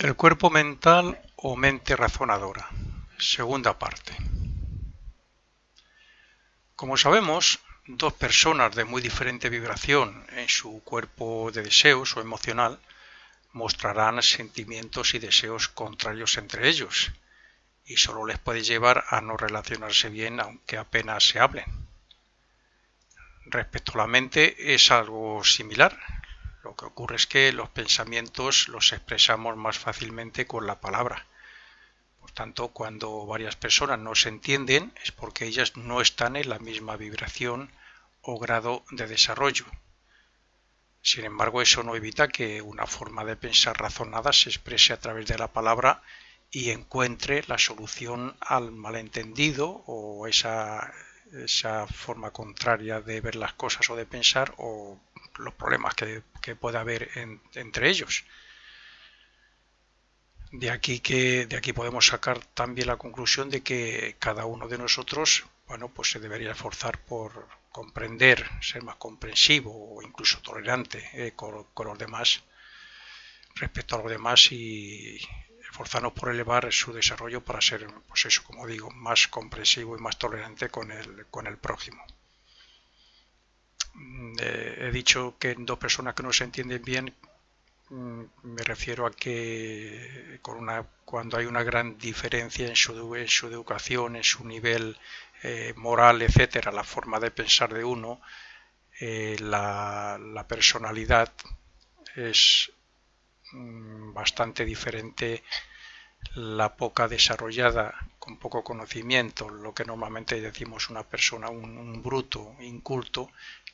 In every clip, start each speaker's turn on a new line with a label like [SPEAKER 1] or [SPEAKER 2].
[SPEAKER 1] El cuerpo mental o mente razonadora. Segunda parte. Como sabemos, dos personas de muy diferente vibración en su cuerpo de deseos o emocional mostrarán sentimientos y deseos contrarios entre ellos, y solo les puede llevar a no relacionarse bien aunque apenas se hablen. Respecto a la mente es algo similar. Lo que ocurre es que los pensamientos los expresamos más fácilmente con la palabra. Por tanto, cuando varias personas no se entienden es porque ellas no están en la misma vibración o grado de desarrollo. Sin embargo, eso no evita que una forma de pensar razonada se exprese a través de la palabra y encuentre la solución al malentendido o esa forma contraria de ver las cosas o de pensar o los problemas que pueda haber entre ellos. De aquí podemos sacar también la conclusión de que cada uno de nosotros, pues se debería esforzar por comprender, ser más comprensivo o incluso tolerante con los demás, respecto a los demás, y esforzarnos por elevar su desarrollo para ser, pues eso, como digo, más comprensivo y más tolerante con el prójimo. He dicho que dos personas que no se entienden bien, me refiero a que cuando hay una gran diferencia en su educación, en su nivel moral, etcétera, la forma de pensar de uno, la personalidad es bastante diferente. La poca desarrollada, con poco conocimiento, lo que normalmente decimos una persona, un bruto, inculto,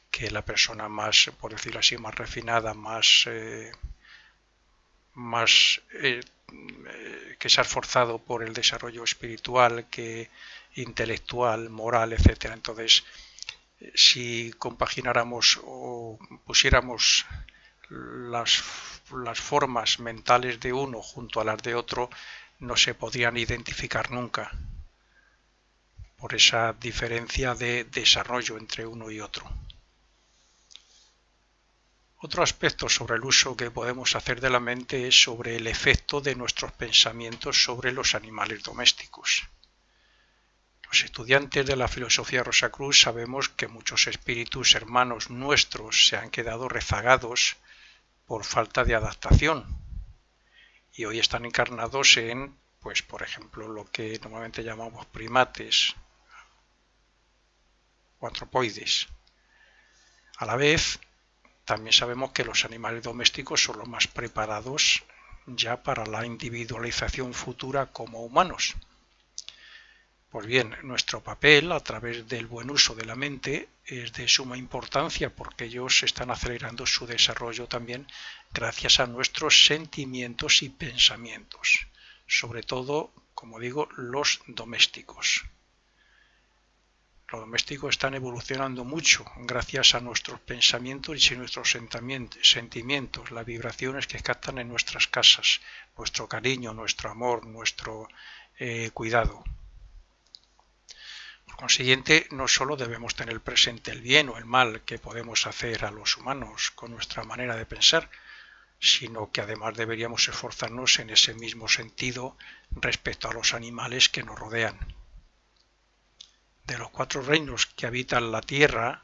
[SPEAKER 1] que la persona más, por decirlo así, más refinada, que se ha esforzado por el desarrollo espiritual, que intelectual, moral, etcétera. Entonces, si compagináramos o pusiéramos las, las formas mentales de uno junto a las de otro, no se podrían identificar nunca por esa diferencia de desarrollo entre uno y otro. Otro aspecto sobre el uso que podemos hacer de la mente es sobre el efecto de nuestros pensamientos sobre los animales domésticos. Los estudiantes de la filosofía Rosacruz sabemos que muchos espíritus hermanos nuestros se han quedado rezagados por falta de adaptación y hoy están encarnados en, pues por ejemplo, lo que normalmente llamamos primates o antropoides. A la vez, también sabemos que los animales domésticos son los más preparados ya para la individualización futura como humanos. Pues bien, nuestro papel a través del buen uso de la mente es de suma importancia porque ellos están acelerando su desarrollo también gracias a nuestros sentimientos y pensamientos, sobre todo, como digo, los domésticos. Los domésticos están evolucionando mucho gracias a nuestros pensamientos y nuestros sentimientos, las vibraciones que captan en nuestras casas, nuestro cariño, nuestro amor, nuestro cuidado. Por consiguiente, no solo debemos tener presente el bien o el mal que podemos hacer a los humanos con nuestra manera de pensar, sino que además deberíamos esforzarnos en ese mismo sentido respecto a los animales que nos rodean. De los 4 reinos que habitan la tierra,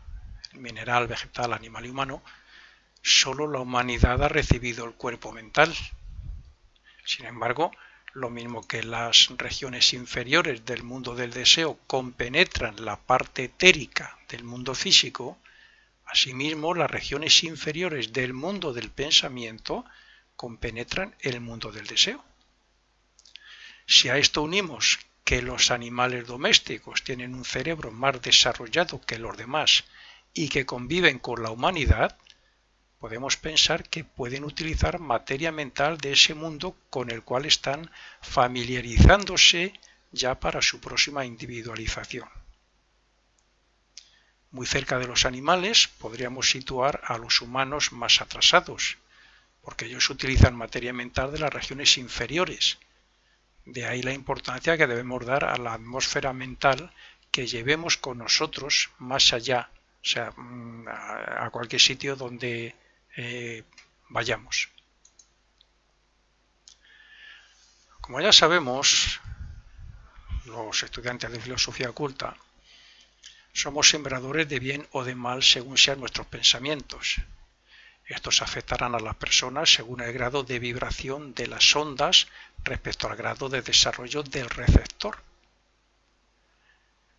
[SPEAKER 1] mineral, vegetal, animal y humano, solo la humanidad ha recibido el cuerpo mental. Sin embargo, lo mismo que las regiones inferiores del mundo del deseo compenetran la parte etérica del mundo físico, asimismo las regiones inferiores del mundo del pensamiento compenetran el mundo del deseo. Si a esto unimos que los animales domésticos tienen un cerebro más desarrollado que los demás y que conviven con la humanidad, podemos pensar que pueden utilizar materia mental de ese mundo con el cual están familiarizándose ya para su próxima individualización. Muy cerca de los animales podríamos situar a los humanos más atrasados, porque ellos utilizan materia mental de las regiones inferiores. De ahí la importancia que debemos dar a la atmósfera mental que llevemos con nosotros más allá, o sea, a cualquier sitio donde vayamos. Como ya sabemos, los estudiantes de filosofía oculta, somos sembradores de bien o de mal según sean nuestros pensamientos. Estos afectarán a las personas según el grado de vibración de las ondas respecto al grado de desarrollo del receptor.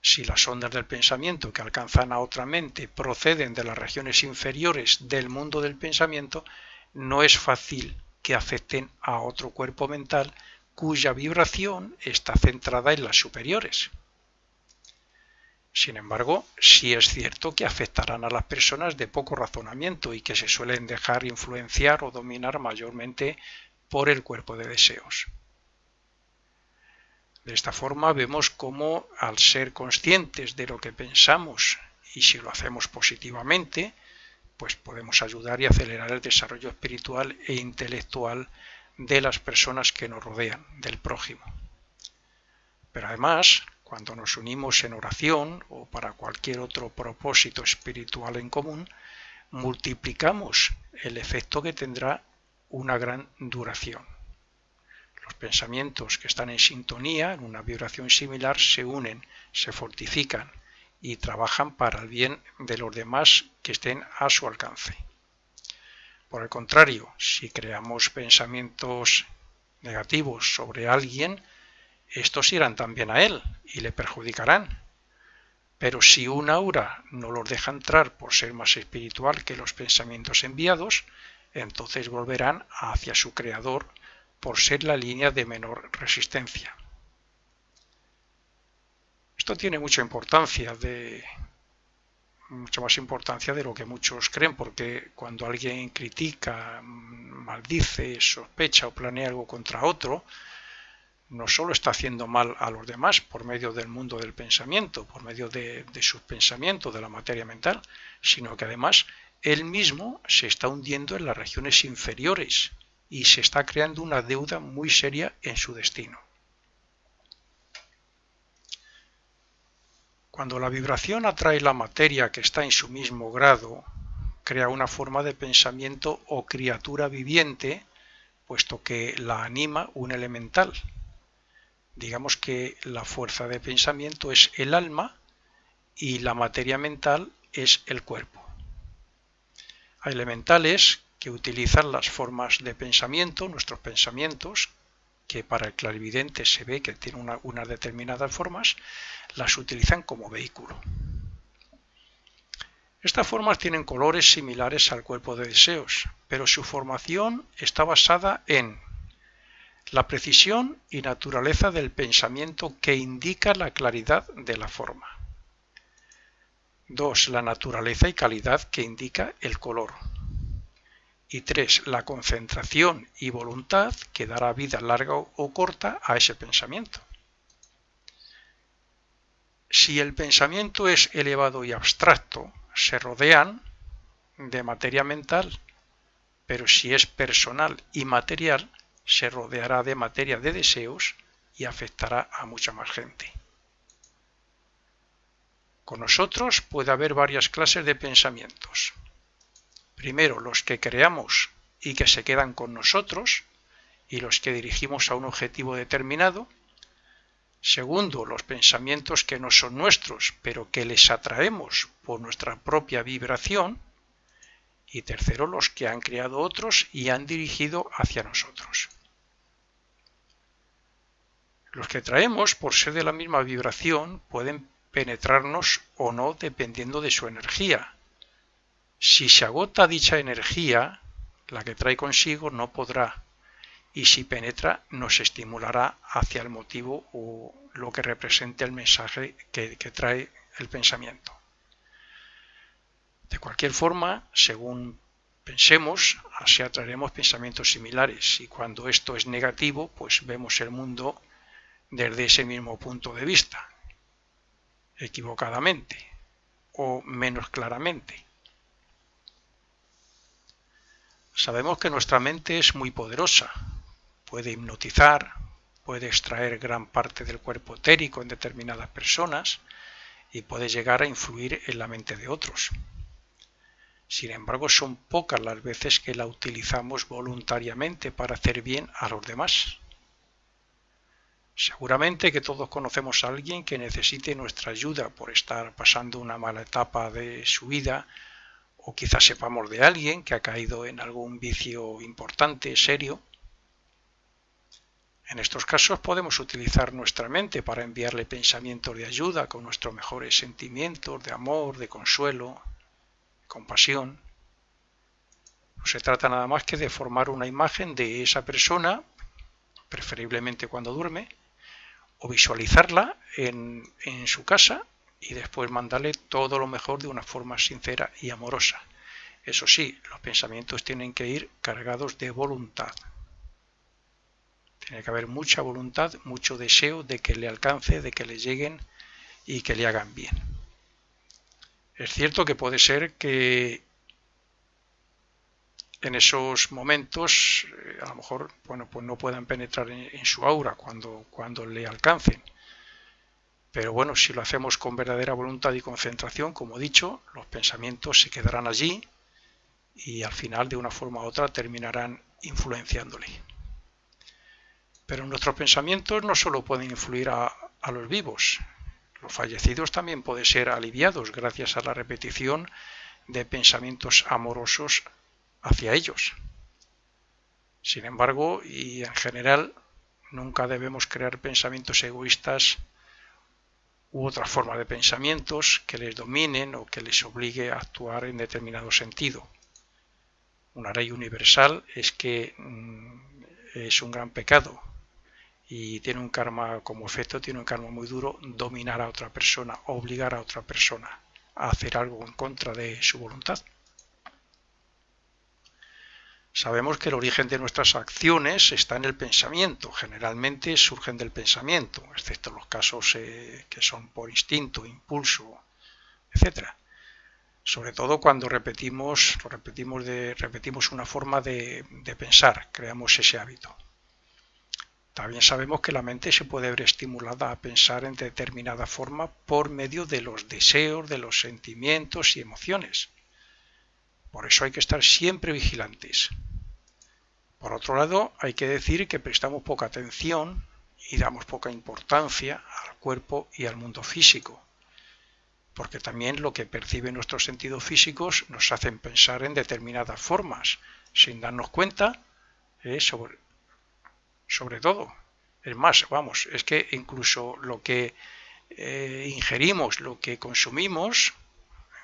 [SPEAKER 1] Si las ondas del pensamiento que alcanzan a otra mente proceden de las regiones inferiores del mundo del pensamiento, no es fácil que afecten a otro cuerpo mental cuya vibración está centrada en las superiores. Sin embargo, sí es cierto que afectarán a las personas de poco razonamiento y que se suelen dejar influenciar o dominar mayormente por el cuerpo de deseos. De esta forma vemos cómo, al ser conscientes de lo que pensamos y si lo hacemos positivamente, pues podemos ayudar y acelerar el desarrollo espiritual e intelectual de las personas que nos rodean, del prójimo. Pero además, cuando nos unimos en oración o para cualquier otro propósito espiritual en común, multiplicamos el efecto que tendrá una gran duración. Los pensamientos que están en sintonía, en una vibración similar, se unen, se fortifican y trabajan para el bien de los demás que estén a su alcance. Por el contrario, si creamos pensamientos negativos sobre alguien, estos irán también a él y le perjudicarán. Pero si un aura no los deja entrar por ser más espiritual que los pensamientos enviados, entonces volverán hacia su creador por ser la línea de menor resistencia. Esto tiene mucha importancia, mucha más importancia de lo que muchos creen, porque cuando alguien critica, maldice, sospecha o planea algo contra otro, no solo está haciendo mal a los demás por medio del mundo del pensamiento, por medio de sus pensamientos, de la materia mental, sino que además él mismo se está hundiendo en las regiones inferiores y se está creando una deuda muy seria en su destino. Cuando la vibración atrae la materia que está en su mismo grado, crea una forma de pensamiento o criatura viviente, puesto que la anima un elemental. Digamos que la fuerza de pensamiento es el alma y la materia mental es el cuerpo. Hay elementales que utilizan las formas de pensamiento, nuestros pensamientos, que para el clarividente se ve que tienen unas determinadas formas, las utilizan como vehículo. Estas formas tienen colores similares al cuerpo de deseos, pero su formación está basada en la precisión y naturaleza del pensamiento que indica la claridad de la forma. 2. La naturaleza y calidad que indica el color. Y 3. La concentración y voluntad que dará vida larga o corta a ese pensamiento. Si el pensamiento es elevado y abstracto, se rodean de materia mental, pero si es personal y material, se rodeará de materia de deseos y afectará a mucha más gente. Con nosotros puede haber varias clases de pensamientos. Primero, los que creamos y que se quedan con nosotros y los que dirigimos a un objetivo determinado. Segundo, los pensamientos que no son nuestros, pero que les atraemos por nuestra propia vibración. Y tercero, los que han creado otros y han dirigido hacia nosotros. Los que traemos, por ser de la misma vibración, pueden penetrarnos o no dependiendo de su energía. Si se agota dicha energía, la que trae consigo no podrá, y si penetra nos estimulará hacia el motivo o lo que represente el mensaje que trae el pensamiento. De cualquier forma, según pensemos, así atraeremos pensamientos similares, y cuando esto es negativo, pues vemos el mundo desde ese mismo punto de vista, equivocadamente o menos claramente. Sabemos que nuestra mente es muy poderosa, puede hipnotizar, puede extraer gran parte del cuerpo etérico en determinadas personas y puede llegar a influir en la mente de otros. Sin embargo, son pocas las veces que la utilizamos voluntariamente para hacer bien a los demás. Seguramente que todos conocemos a alguien que necesite nuestra ayuda por estar pasando una mala etapa de su vida, o quizás sepamos de alguien que ha caído en algún vicio importante, serio. En estos casos podemos utilizar nuestra mente para enviarle pensamientos de ayuda con nuestros mejores sentimientos de amor, de consuelo, de compasión. No se trata nada más que de formar una imagen de esa persona, preferiblemente cuando duerme, o visualizarla en su casa y después mandarle todo lo mejor de una forma sincera y amorosa. Eso sí, los pensamientos tienen que ir cargados de voluntad. Tiene que haber mucha voluntad, mucho deseo de que le alcance, de que le lleguen y que le hagan bien. Es cierto que puede ser que en esos momentos a lo mejor pues no puedan penetrar en su aura cuando le alcancen. Pero bueno, si lo hacemos con verdadera voluntad y concentración, como he dicho, los pensamientos se quedarán allí y al final de una forma u otra terminarán influenciándole. Pero nuestros pensamientos no solo pueden influir a los vivos, los fallecidos también pueden ser aliviados gracias a la repetición de pensamientos amorosos hacia ellos. Sin embargo, y en general, nunca debemos crear pensamientos egoístas u otras formas de pensamientos que les dominen o que les obligue a actuar en determinado sentido. Una ley universal es que es un gran pecado y tiene un karma como efecto, tiene un karma muy duro, dominar a otra persona, obligar a otra persona a hacer algo en contra de su voluntad. Sabemos que el origen de nuestras acciones está en el pensamiento, generalmente surgen del pensamiento, excepto los casos que son por instinto, impulso, etc. Sobre todo cuando repetimos una forma de pensar, creamos ese hábito. También sabemos que la mente se puede ver estimulada a pensar en determinada forma por medio de los deseos, de los sentimientos y emociones. Por eso hay que estar siempre vigilantes. Por otro lado, hay que decir que prestamos poca atención y damos poca importancia al cuerpo y al mundo físico, porque también lo que perciben nuestros sentidos físicos nos hacen pensar en determinadas formas, sin darnos cuenta sobre todo. Es más, vamos, es que incluso lo que ingerimos, lo que consumimos,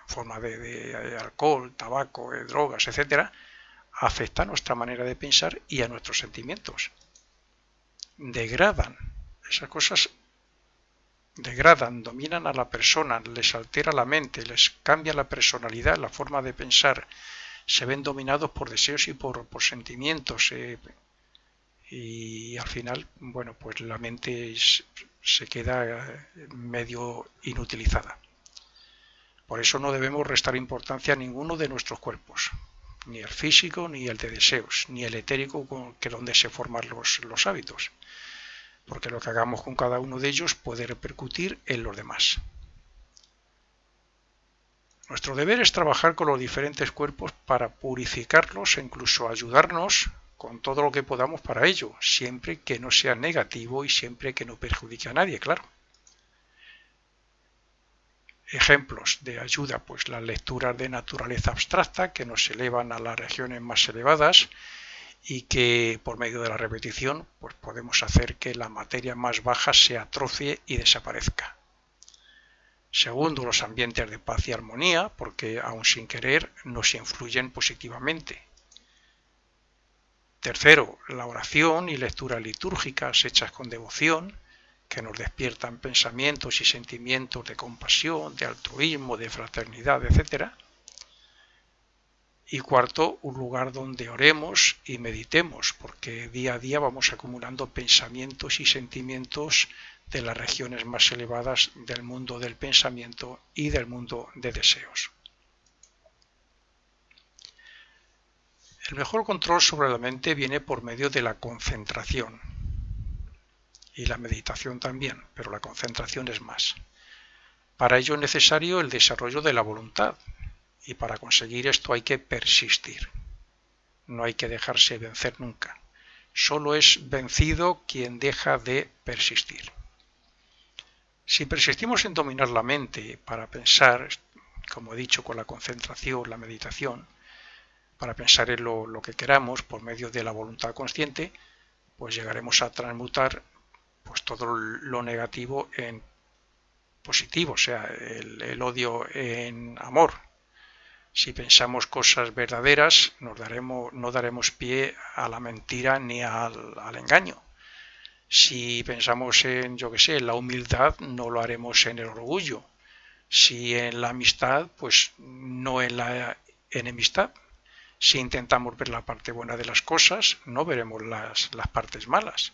[SPEAKER 1] en forma de alcohol, tabaco, drogas, etcétera, afecta a nuestra manera de pensar y a nuestros sentimientos. Degradan, esas cosas degradan, dominan a la persona, les altera la mente, les cambia la personalidad, la forma de pensar, se ven dominados por deseos y por sentimientos, y al final, bueno, pues la mente se queda medio inutilizada. Por eso no debemos restar importancia a ninguno de nuestros cuerpos, ni el físico, ni el de deseos, ni el etérico, que es donde se forman los hábitos, porque lo que hagamos con cada uno de ellos puede repercutir en los demás. Nuestro deber es trabajar con los diferentes cuerpos para purificarlos e incluso ayudarnos con todo lo que podamos para ello, siempre que no sea negativo y siempre que no perjudique a nadie, claro. Ejemplos de ayuda, pues las lecturas de naturaleza abstracta que nos elevan a las regiones más elevadas y que por medio de la repetición pues podemos hacer que la materia más baja se atrofie y desaparezca. Segundo, los ambientes de paz y armonía, porque aun sin querer nos influyen positivamente. Tercero, la oración y lecturas litúrgicas hechas con devoción, que nos despiertan pensamientos y sentimientos de compasión, de altruismo, de fraternidad, etc. Y cuarto, un lugar donde oremos y meditemos, porque día a día vamos acumulando pensamientos y sentimientos de las regiones más elevadas del mundo del pensamiento y del mundo de deseos. El mejor control sobre la mente viene por medio de la concentración y la meditación también, pero la concentración es más. Para ello es necesario el desarrollo de la voluntad y para conseguir esto hay que persistir. No hay que dejarse vencer nunca. Solo es vencido quien deja de persistir. Si persistimos en dominar la mente para pensar, como he dicho, con la concentración, la meditación, para pensar en lo que queramos por medio de la voluntad consciente, pues llegaremos a transmutar pues todo lo negativo en positivo, o sea, el odio en amor. Si pensamos cosas verdaderas, no daremos pie a la mentira ni al engaño. Si pensamos en, yo que sé, en la humildad, no lo haremos en el orgullo. Si en la amistad, pues no en la enemistad. Si intentamos ver la parte buena de las cosas, no veremos las partes malas.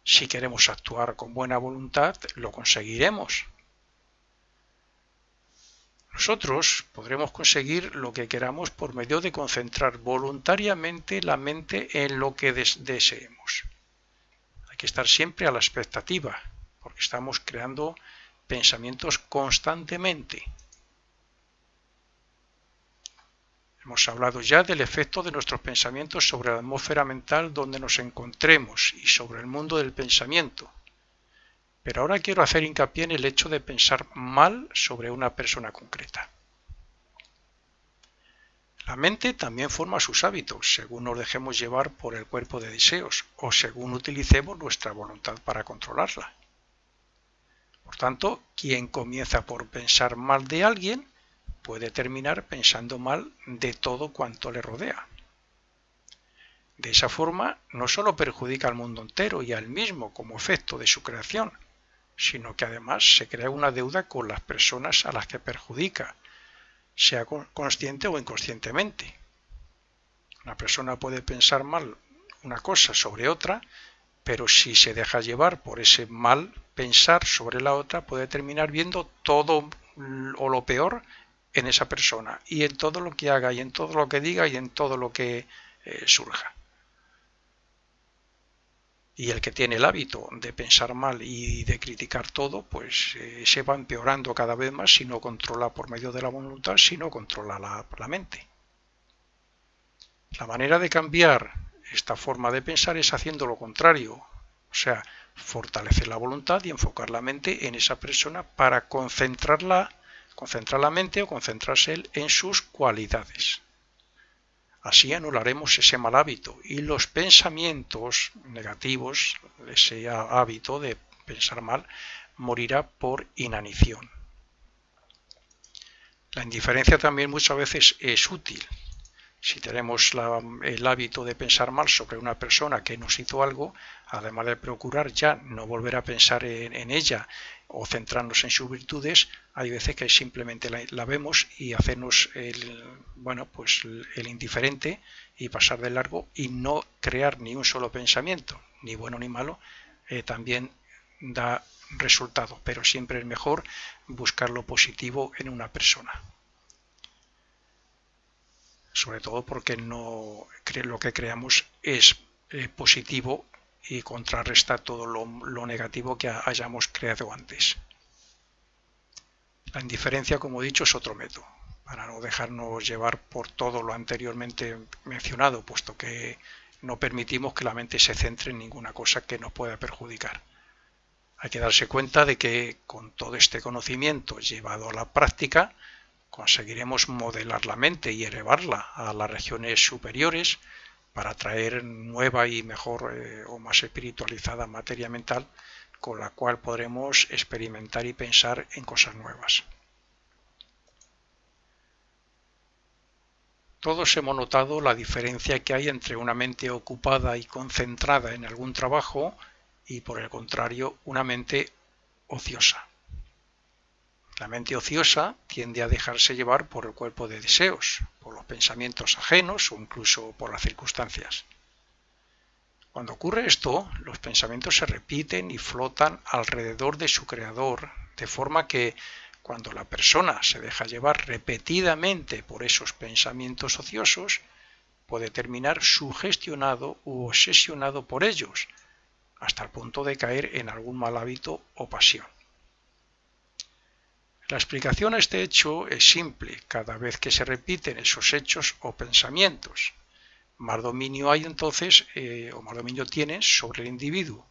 [SPEAKER 1] Si queremos actuar con buena voluntad, lo conseguiremos. Nosotros podremos conseguir lo que queramos por medio de concentrar voluntariamente la mente en lo que deseemos. Hay que estar siempre a la expectativa, porque estamos creando pensamientos constantemente. Hemos hablado ya del efecto de nuestros pensamientos sobre la atmósfera mental donde nos encontremos y sobre el mundo del pensamiento. Pero ahora quiero hacer hincapié en el hecho de pensar mal sobre una persona concreta. La mente también forma sus hábitos, según nos dejemos llevar por el cuerpo de deseos o según utilicemos nuestra voluntad para controlarla. Por tanto, quien comienza por pensar mal de alguien puede terminar pensando mal de todo cuanto le rodea. De esa forma, no solo perjudica al mundo entero y a él mismo como efecto de su creación, sino que además se crea una deuda con las personas a las que perjudica, sea consciente o inconscientemente. Una persona puede pensar mal una cosa sobre otra, pero si se deja llevar por ese mal pensar sobre la otra, puede terminar viendo todo o lo peor en esa persona y en todo lo que haga y en todo lo que diga y en todo lo que surja. Y el que tiene el hábito de pensar mal y de criticar todo, pues se va empeorando cada vez más si no controla por medio de la voluntad, si no controla la mente. La manera de cambiar esta forma de pensar es haciendo lo contrario, o sea, fortalecer la voluntad y enfocar la mente en esa persona para concentrar la mente o concentrarse en sus cualidades. Así anularemos ese mal hábito y los pensamientos negativos, ese hábito de pensar mal, morirá por inanición. La indiferencia también muchas veces es útil. Si tenemos el hábito de pensar mal sobre una persona que nos hizo algo, además de procurar ya no volver a pensar en ella o centrarnos en sus virtudes, hay veces que simplemente la vemos y hacernos el indiferente y pasar de largo y no crear ni un solo pensamiento, ni bueno ni malo, también da resultado, pero siempre es mejor buscar lo positivo en una persona. Sobre todo porque lo que creamos es positivo y contrarresta todo lo negativo que hayamos creado antes. La indiferencia, como he dicho, es otro método, para no dejarnos llevar por todo lo anteriormente mencionado, puesto que no permitimos que la mente se centre en ninguna cosa que nos pueda perjudicar. Hay que darse cuenta de que con todo este conocimiento llevado a la práctica, conseguiremos modelar la mente y elevarla a las regiones superiores para traer nueva y mejor o más espiritualizada materia mental con la cual podremos experimentar y pensar en cosas nuevas. Todos hemos notado la diferencia que hay entre una mente ocupada y concentrada en algún trabajo y, por el contrario, una mente ociosa. La mente ociosa tiende a dejarse llevar por el cuerpo de deseos, por los pensamientos ajenos o incluso por las circunstancias. Cuando ocurre esto, los pensamientos se repiten y flotan alrededor de su creador, de forma que cuando la persona se deja llevar repetidamente por esos pensamientos ociosos, puede terminar sugestionado u obsesionado por ellos, hasta el punto de caer en algún mal hábito o pasión. La explicación a este hecho es simple cada vez que se repiten esos hechos o pensamientos. más dominio hay entonces, o más dominio tiene sobre el individuo.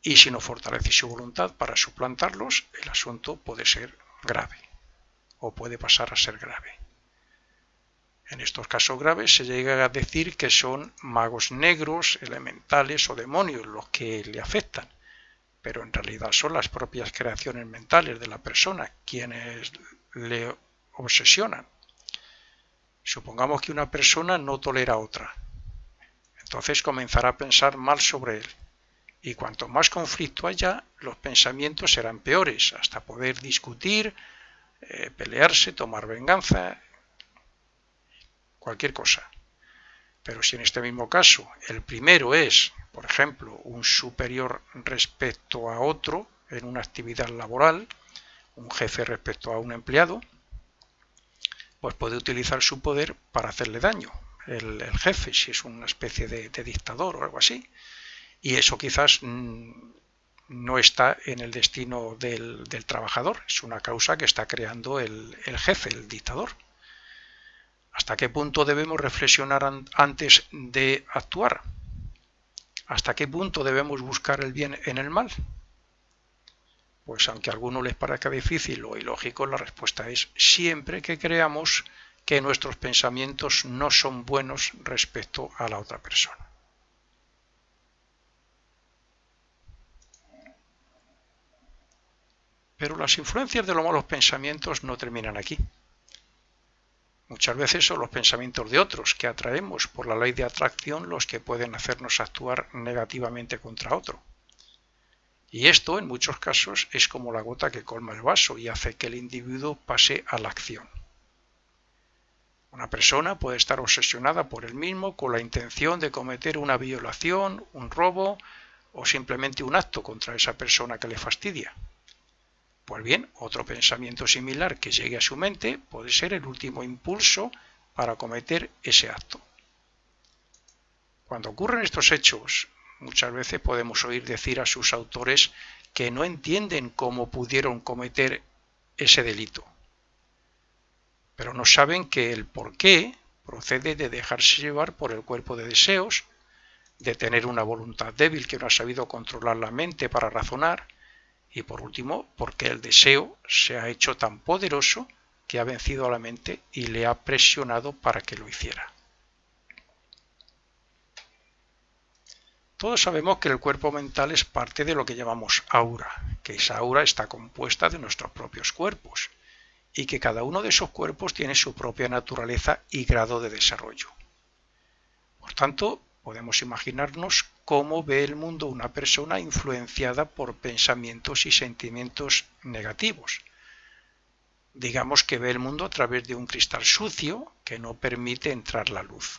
[SPEAKER 1] Y si no fortalece su voluntad para suplantarlos, el asunto puede ser grave, o puede pasar a ser grave. En estos casos graves se llega a decir que son magos negros, elementales o demonios los que le afectan, pero en realidad son las propias creaciones mentales de la persona quienes le obsesionan. Supongamos que una persona no tolera a otra, entonces comenzará a pensar mal sobre él, y cuanto más conflicto haya, los pensamientos serán peores, hasta poder discutir, pelearse, tomar venganza, cualquier cosa. Pero si en este mismo caso el primero es, por ejemplo, un superior respecto a otro en una actividad laboral, un jefe respecto a un empleado, pues puede utilizar su poder para hacerle daño, el jefe, si es una especie de dictador o algo así. Y eso quizás no está en el destino del trabajador, es una causa que está creando el jefe, el dictador. ¿Hasta qué punto debemos reflexionar antes de actuar? ¿Hasta qué punto debemos buscar el bien en el mal? Pues aunque a algunos les parezca difícil o ilógico, la respuesta es siempre que creamos que nuestros pensamientos no son buenos respecto a la otra persona. Pero las influencias de los malos pensamientos no terminan aquí. Muchas veces son los pensamientos de otros que atraemos por la ley de atracción los que pueden hacernos actuar negativamente contra otro. Y esto, en muchos casos, es como la gota que colma el vaso y hace que el individuo pase a la acción. Una persona puede estar obsesionada por él mismo con la intención de cometer una violación, un robo o simplemente un acto contra esa persona que le fastidia. Pues bien, otro pensamiento similar que llegue a su mente puede ser el último impulso para cometer ese acto. Cuando ocurren estos hechos, muchas veces podemos oír decir a sus autores que no entienden cómo pudieron cometer ese delito, pero no saben que el porqué procede de dejarse llevar por el cuerpo de deseos, de tener una voluntad débil que no ha sabido controlar la mente para razonar, y por último, porque el deseo se ha hecho tan poderoso que ha vencido a la mente y le ha presionado para que lo hiciera. Todos sabemos que el cuerpo mental es parte de lo que llamamos aura, que esa aura está compuesta de nuestros propios cuerpos y que cada uno de esos cuerpos tiene su propia naturaleza y grado de desarrollo. Por tanto, podemos imaginarnos cómo ve el mundo una persona influenciada por pensamientos y sentimientos negativos. Digamos que ve el mundo a través de un cristal sucio que no permite entrar la luz.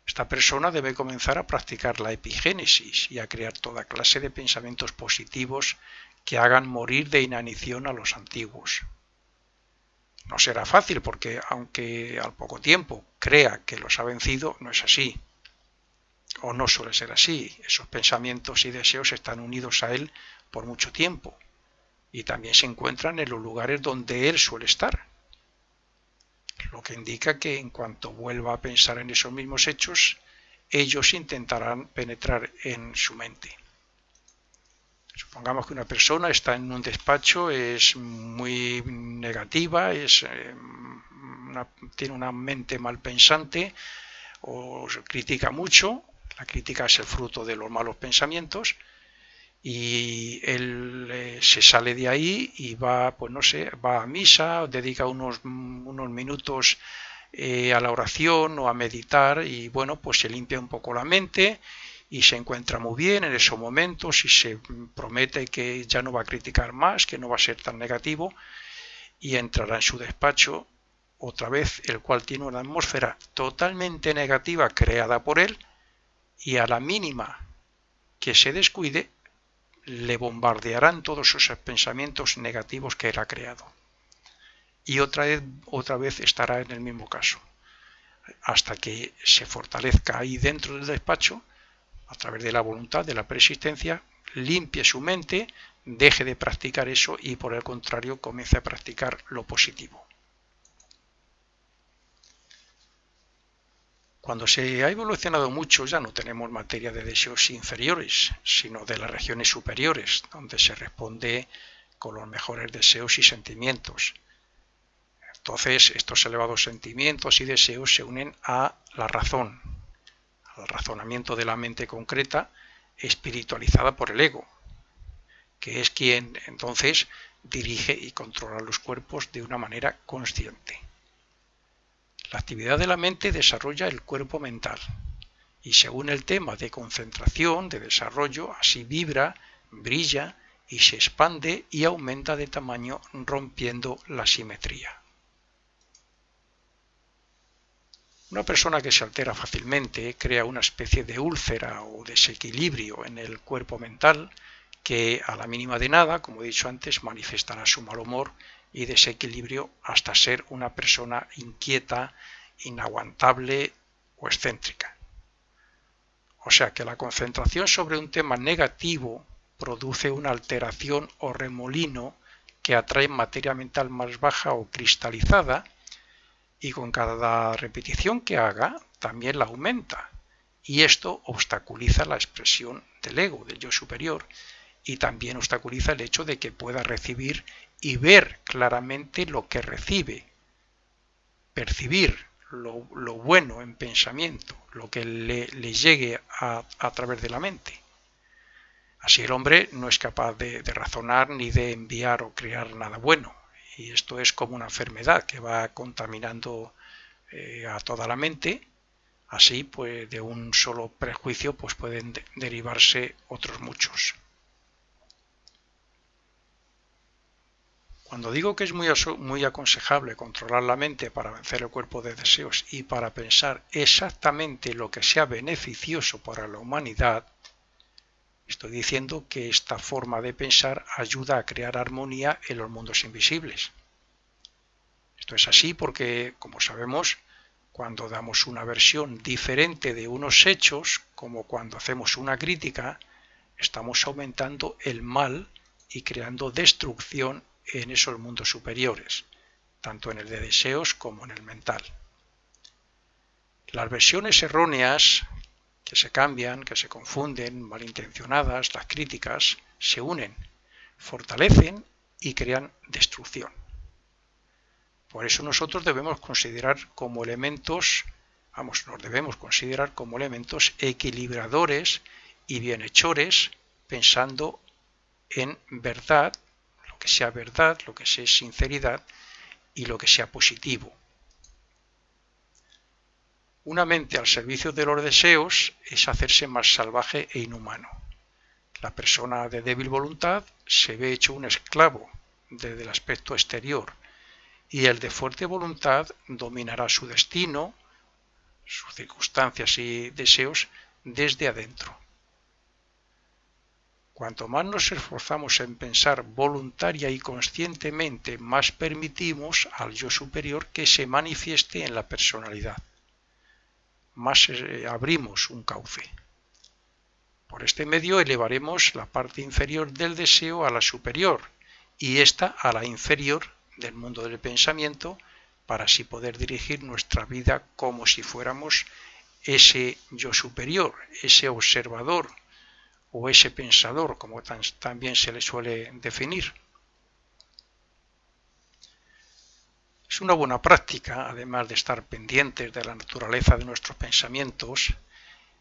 [SPEAKER 1] Esta persona debe comenzar a practicar la epigénesis y a crear toda clase de pensamientos positivos que hagan morir de inanición a los antiguos. No será fácil porque, aunque al poco tiempo crea que los ha vencido, no es así. O no suele ser así. Esos pensamientos y deseos están unidos a él por mucho tiempo y también se encuentran en los lugares donde él suele estar. Lo que indica que en cuanto vuelva a pensar en esos mismos hechos, ellos intentarán penetrar en su mente. Supongamos que una persona está en un despacho, es muy negativa, tiene una mente malpensante o critica mucho. La crítica es el fruto de los malos pensamientos y él se sale de ahí y va, pues no sé, va a misa, dedica unos minutos a la oración o a meditar y bueno, pues se limpia un poco la mente y se encuentra muy bien en esos momentos y se promete que ya no va a criticar más, que no va a ser tan negativo y entrará en su despacho otra vez, el cual tiene una atmósfera totalmente negativa creada por él y a la mínima que se descuide le bombardearán todos esos pensamientos negativos que él ha creado. Y otra vez estará en el mismo caso, hasta que se fortalezca ahí dentro del despacho, a través de la voluntad, de la persistencia, limpie su mente, deje de practicar eso y por el contrario comience a practicar lo positivo. Cuando se ha evolucionado mucho ya no tenemos materia de deseos inferiores, sino de las regiones superiores, donde se responde con los mejores deseos y sentimientos. Entonces, estos elevados sentimientos y deseos se unen a la razón, al razonamiento de la mente concreta, espiritualizada por el ego, que es quien entonces dirige y controla los cuerpos de una manera consciente. La actividad de la mente desarrolla el cuerpo mental y según el tema de concentración, de desarrollo, así vibra, brilla y se expande y aumenta de tamaño rompiendo la simetría. Una persona que se altera fácilmente crea una especie de úlcera o desequilibrio en el cuerpo mental que a la mínima de nada, como he dicho antes, manifestará su mal humor y desequilibrio hasta ser una persona inquieta, inaguantable o excéntrica. O sea que la concentración sobre un tema negativo produce una alteración o remolino que atrae materia mental más baja o cristalizada y con cada repetición que haga también la aumenta y esto obstaculiza la expresión del ego, del yo superior, y también obstaculiza el hecho de que pueda recibir y ver claramente lo que recibe, percibir lo bueno en pensamiento, lo que le llegue a través de la mente. Así el hombre no es capaz de razonar ni de enviar o crear nada bueno, y esto es como una enfermedad que va contaminando a toda la mente. Así pues de un solo prejuicio pues pueden derivarse otros muchos. Cuando digo que es muy aconsejable controlar la mente para vencer el cuerpo de deseos y para pensar exactamente lo que sea beneficioso para la humanidad, estoy diciendo que esta forma de pensar ayuda a crear armonía en los mundos invisibles. Esto es así porque, como sabemos, cuando damos una versión diferente de unos hechos, como cuando hacemos una crítica, estamos aumentando el mal y creando destrucción en esos mundos superiores, tanto en el de deseos como en el mental. Las versiones erróneas que se cambian, que se confunden, malintencionadas, las críticas, se unen, fortalecen y crean destrucción. Por eso nosotros debemos considerar como elementos, nos debemos considerar como elementos equilibradores y bienhechores, pensando en verdad, lo que sea sinceridad y lo que sea positivo. Una mente al servicio de los deseos es hacerse más salvaje e inhumano. La persona de débil voluntad se ve hecho un esclavo desde el aspecto exterior y el de fuerte voluntad dominará su destino, sus circunstancias y deseos desde adentro. Cuanto más nos esforzamos en pensar voluntaria y conscientemente, más permitimos al yo superior que se manifieste en la personalidad. Más abrimos un cauce. Por este medio elevaremos la parte inferior del deseo a la superior y ésta a la inferior del mundo del pensamiento para así poder dirigir nuestra vida como si fuéramos ese yo superior, ese observador o ese pensador, como también se le suele definir. Es una buena práctica, además de estar pendientes de la naturaleza de nuestros pensamientos,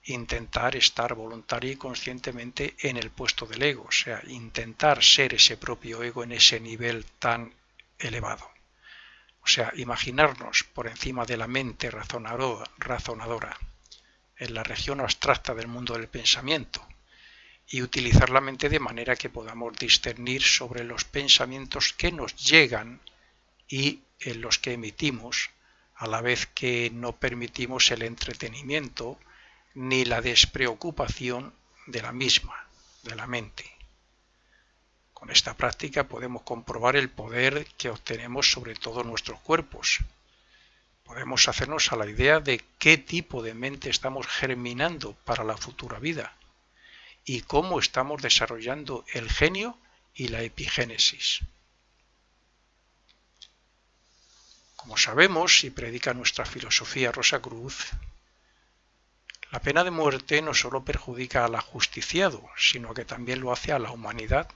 [SPEAKER 1] intentar estar voluntaria y conscientemente en el puesto del ego, o sea, intentar ser ese propio ego en ese nivel tan elevado. O sea, imaginarnos por encima de la mente razonadora, en la región abstracta del mundo del pensamiento, y utilizar la mente de manera que podamos discernir sobre los pensamientos que nos llegan y en los que emitimos, a la vez que no permitimos el entretenimiento ni la despreocupación de la misma, de la mente. Con esta práctica podemos comprobar el poder que obtenemos sobre todos nuestros cuerpos. Podemos hacernos a la idea de qué tipo de mente estamos germinando para la futura vida y cómo estamos desarrollando el genio y la epigénesis. Como sabemos y predica nuestra filosofía Rosacruz, La pena de muerte no solo perjudica al ajusticiado, sino que también lo hace a la humanidad.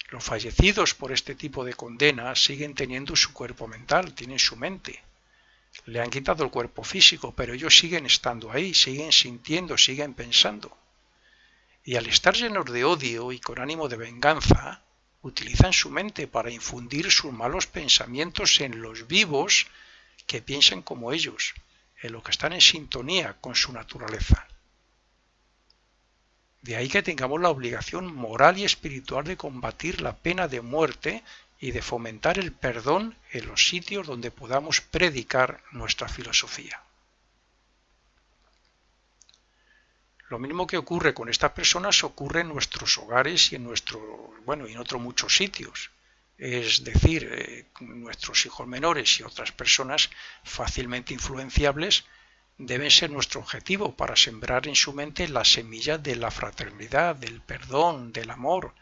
[SPEAKER 1] Los fallecidos por este tipo de condena siguen teniendo su cuerpo mental, tienen su mente. Le han quitado el cuerpo físico, pero ellos siguen estando ahí, siguen sintiendo, siguen pensando. Y al estar llenos de odio y con ánimo de venganza, utilizan su mente para infundir sus malos pensamientos en los vivos que piensan como ellos, en los que están en sintonía con su naturaleza. De ahí que tengamos la obligación moral y espiritual de combatir la pena de muerte y de fomentar el perdón en los sitios donde podamos predicar nuestra filosofía. Lo mismo que ocurre con estas personas ocurre en nuestros hogares y en y en otros muchos sitios. Es decir, nuestros hijos menores y otras personas fácilmente influenciables deben ser nuestro objetivo para sembrar en su mente la semilla de la fraternidad, del perdón, del amor,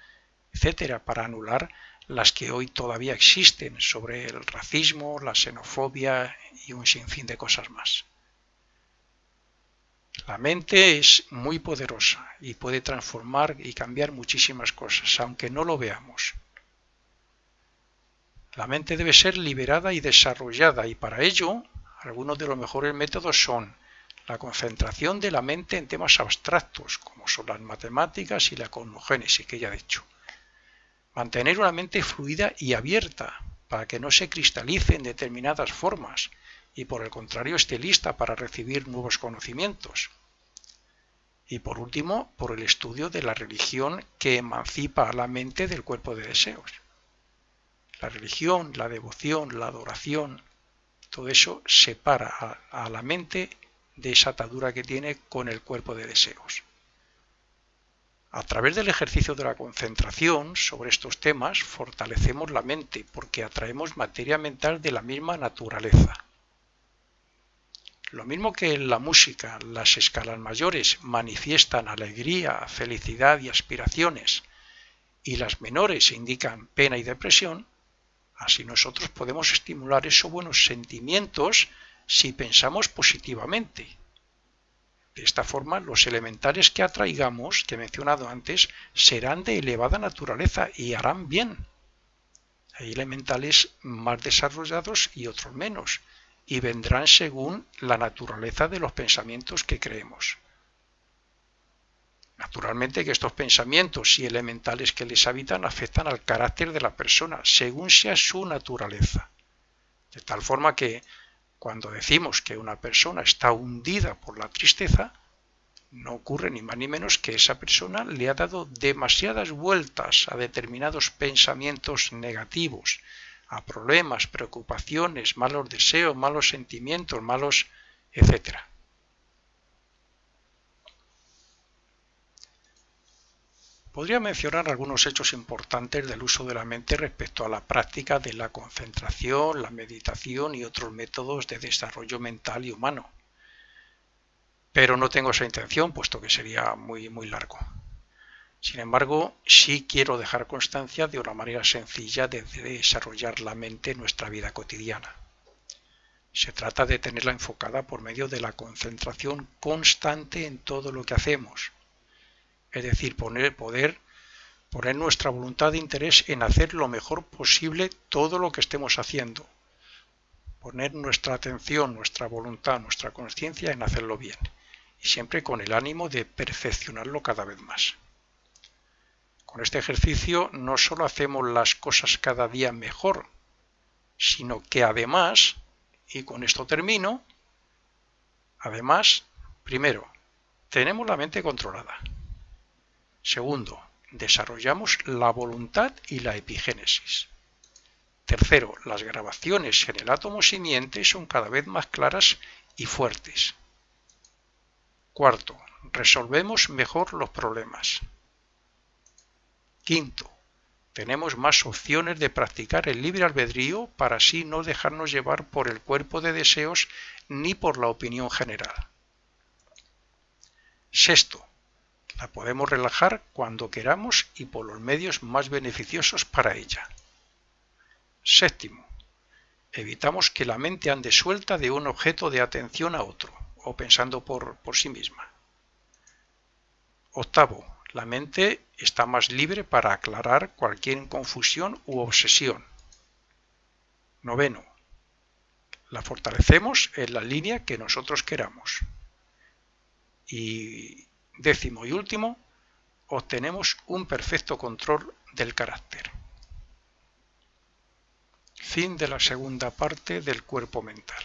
[SPEAKER 1] etcétera, para anular las que hoy todavía existen sobre el racismo, la xenofobia y un sinfín de cosas más. La mente es muy poderosa y puede transformar y cambiar muchísimas cosas, aunque no lo veamos. La mente debe ser liberada y desarrollada, y para ello algunos de los mejores métodos son la concentración de la mente en temas abstractos, como son las matemáticas y la cosmogénesis, que ya he dicho. Mantener una mente fluida y abierta, para que no se cristalice en determinadas formas, y por el contrario esté lista para recibir nuevos conocimientos. Y por último, por el estudio de la religión que emancipa a la mente del cuerpo de deseos. La religión, la devoción, la adoración, todo eso separa a la mente de esa atadura que tiene con el cuerpo de deseos. A través del ejercicio de la concentración sobre estos temas fortalecemos la mente porque atraemos materia mental de la misma naturaleza. Lo mismo que en la música las escalas mayores manifiestan alegría, felicidad y aspiraciones, y las menores indican pena y depresión, así nosotros podemos estimular esos buenos sentimientos si pensamos positivamente. De esta forma, los elementales que atraigamos, que he mencionado antes, serán de elevada naturaleza y harán bien. Hay elementales más desarrollados y otros menos, y vendrán según la naturaleza de los pensamientos que creemos. Naturalmente que estos pensamientos y elementales que les habitan afectan al carácter de la persona, según sea su naturaleza. De tal forma que, cuando decimos que una persona está hundida por la tristeza, no ocurre ni más ni menos que esa persona le ha dado demasiadas vueltas a determinados pensamientos negativos, a problemas, preocupaciones, malos deseos, malos sentimientos, etcétera. Podría mencionar algunos hechos importantes del uso de la mente respecto a la práctica de la concentración, la meditación y otros métodos de desarrollo mental y humano. Pero no tengo esa intención, puesto que sería muy largo. Sin embargo, sí quiero dejar constancia de una manera sencilla de desarrollar la mente en nuestra vida cotidiana. Se trata de tenerla enfocada por medio de la concentración constante en todo lo que hacemos. Es decir, poner nuestra voluntad de interés en hacer lo mejor posible todo lo que estemos haciendo. Poner nuestra atención, nuestra voluntad, nuestra conciencia en hacerlo bien. Y siempre con el ánimo de perfeccionarlo cada vez más. Con este ejercicio no solo hacemos las cosas cada día mejor, sino que además, y con esto termino, primero, tenemos la mente controlada. Segundo, desarrollamos la voluntad y la epigénesis. Tercero, las grabaciones en el átomo simiente son cada vez más claras y fuertes. Cuarto, resolvemos mejor los problemas. Quinto, tenemos más opciones de practicar el libre albedrío para así no dejarnos llevar por el cuerpo de deseos ni por la opinión general. Sexto, la podemos relajar cuando queramos y por los medios más beneficiosos para ella. Séptimo, evitamos que la mente ande suelta de un objeto de atención a otro, o pensando por sí misma. Octavo, la mente está más libre para aclarar cualquier confusión u obsesión. Noveno, la fortalecemos en la línea que nosotros queramos. Y décimo y último, obtenemos un perfecto control del carácter. Fin de la segunda parte del cuerpo mental.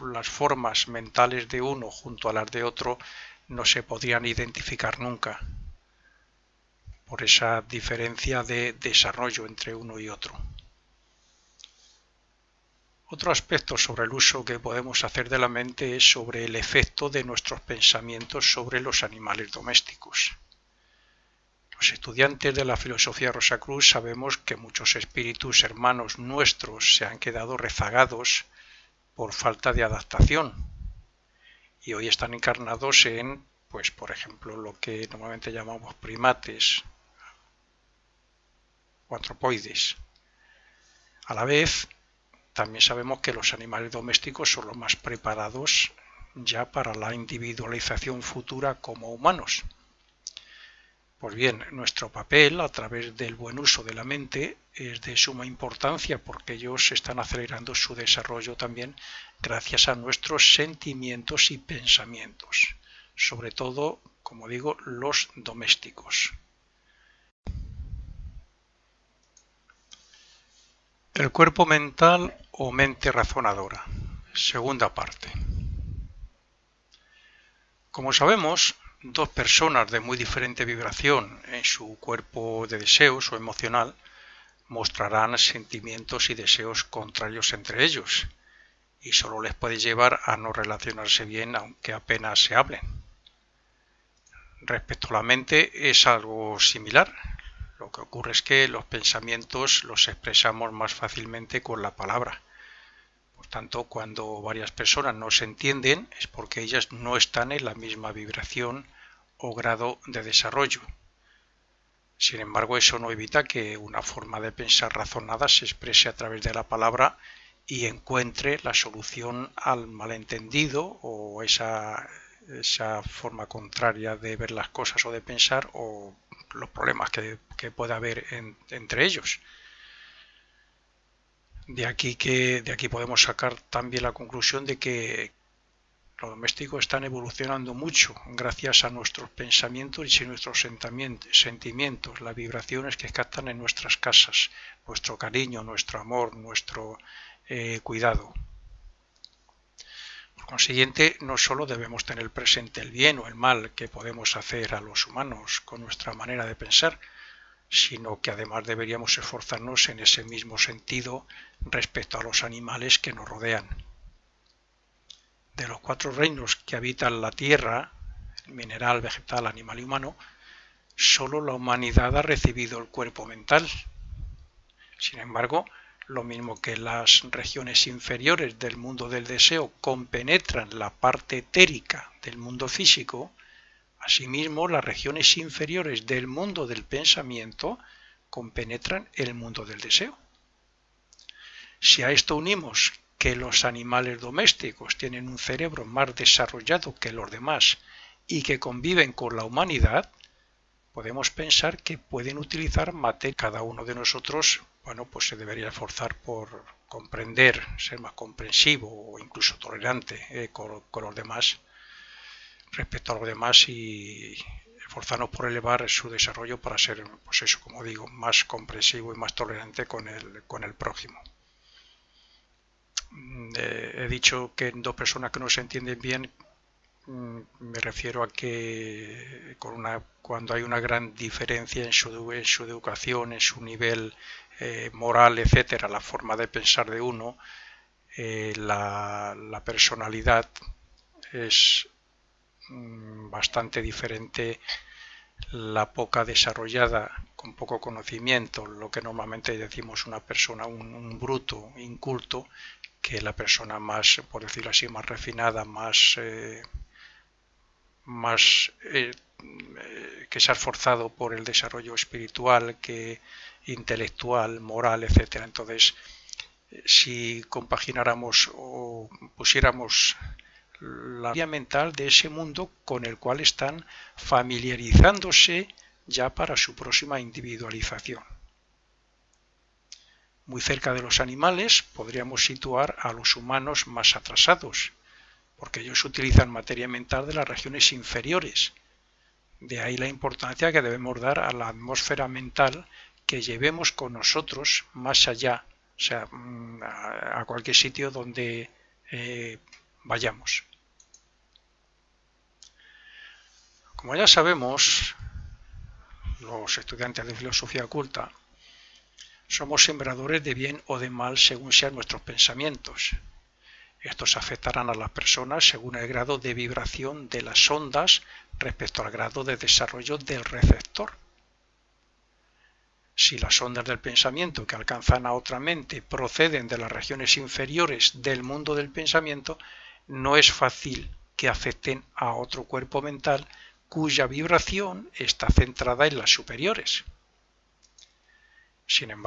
[SPEAKER 1] Las formas mentales de uno junto a las de otro no se podrían identificar nunca por esa diferencia de desarrollo entre uno y otro. Otro aspecto sobre el uso que podemos hacer de la mente es sobre el efecto de nuestros pensamientos sobre los animales domésticos. Los estudiantes de la filosofía Rosacruz sabemos que muchos espíritus hermanos nuestros se han quedado rezagados por falta de adaptación y hoy están encarnados en, pues por ejemplo, lo que normalmente llamamos primates o antropoides. A la vez, también sabemos que los animales domésticos son los más preparados ya para la individualización futura como humanos. Pues bien, nuestro papel a través del buen uso de la mente es de suma importancia porque ellos están acelerando su desarrollo también gracias a nuestros sentimientos y pensamientos, sobre todo, como digo, los domésticos. El cuerpo mental o mente razonadora. Segunda parte. Como sabemos, dos personas de muy diferente vibración en su cuerpo de deseos o emocional mostrarán sentimientos y deseos contrarios entre ellos y solo les puede llevar a no relacionarse bien aunque apenas se hablen. Respecto a la mente es algo similar. Lo que ocurre es que los pensamientos los expresamos más fácilmente con la palabra. Por tanto, cuando varias personas no se entienden es porque ellas no están en la misma vibración o grado de desarrollo. Sin embargo, eso no evita que una forma de pensar razonada se exprese a través de la palabra y encuentre la solución al malentendido o esa forma contraria de ver las cosas o de pensar o los problemas que pueda haber entre ellos. De aquí podemos sacar también la conclusión de que los domésticos están evolucionando mucho gracias a nuestros pensamientos y nuestros sentimientos, las vibraciones que captan en nuestras casas, nuestro cariño, nuestro amor, nuestro cuidado. Por consiguiente, no solo debemos tener presente el bien o el mal que podemos hacer a los humanos con nuestra manera de pensar, sino que además deberíamos esforzarnos en ese mismo sentido respecto a los animales que nos rodean. De los 4 reinos que habitan la tierra, mineral, vegetal, animal y humano, solo la humanidad ha recibido el cuerpo mental. Sin embargo, lo mismo que las regiones inferiores del mundo del deseo compenetran la parte etérica del mundo físico, asimismo las regiones inferiores del mundo del pensamiento compenetran el mundo del deseo. Si a esto unimos que los animales domésticos tienen un cerebro más desarrollado que los demás y que conviven con la humanidad, podemos pensar que pueden utilizar materia. Cada uno de nosotros, pues se debería esforzar por comprender, ser más comprensivo o incluso tolerante con los demás, respecto a los demás y esforzarnos por elevar su desarrollo para ser, pues eso, como digo, más comprensivo y más tolerante con el prójimo. He dicho que dos personas que no se entienden bien, me refiero a que cuando hay una gran diferencia en su educación, en su nivel moral, etcétera, la forma de pensar de uno, la personalidad es bastante diferente, la poca desarrollada, con poco conocimiento, lo que normalmente decimos una persona, un bruto, inculto, que la persona más, por decirlo así, más refinada, que se ha esforzado por el desarrollo espiritual, que intelectual, moral, etcétera. Entonces, si compagináramos o pusiéramos la vía mental de ese mundo con el cual están familiarizándose ya para su próxima individualización. Muy cerca de los animales podríamos situar a los humanos más atrasados, porque ellos utilizan materia mental de las regiones inferiores. De ahí la importancia que debemos dar a la atmósfera mental que llevemos con nosotros más allá, o sea, a cualquier sitio donde vayamos. Como ya sabemos, los estudiantes de filosofía oculta, somos sembradores de bien o de mal según sean nuestros pensamientos. Estos afectarán a las personas según el grado de vibración de las ondas respecto al grado de desarrollo del receptor. Si las ondas del pensamiento que alcanzan a otra mente proceden de las regiones inferiores del mundo del pensamiento, no es fácil que afecten a otro cuerpo mental cuya vibración está centrada en las superiores. Sin embargo,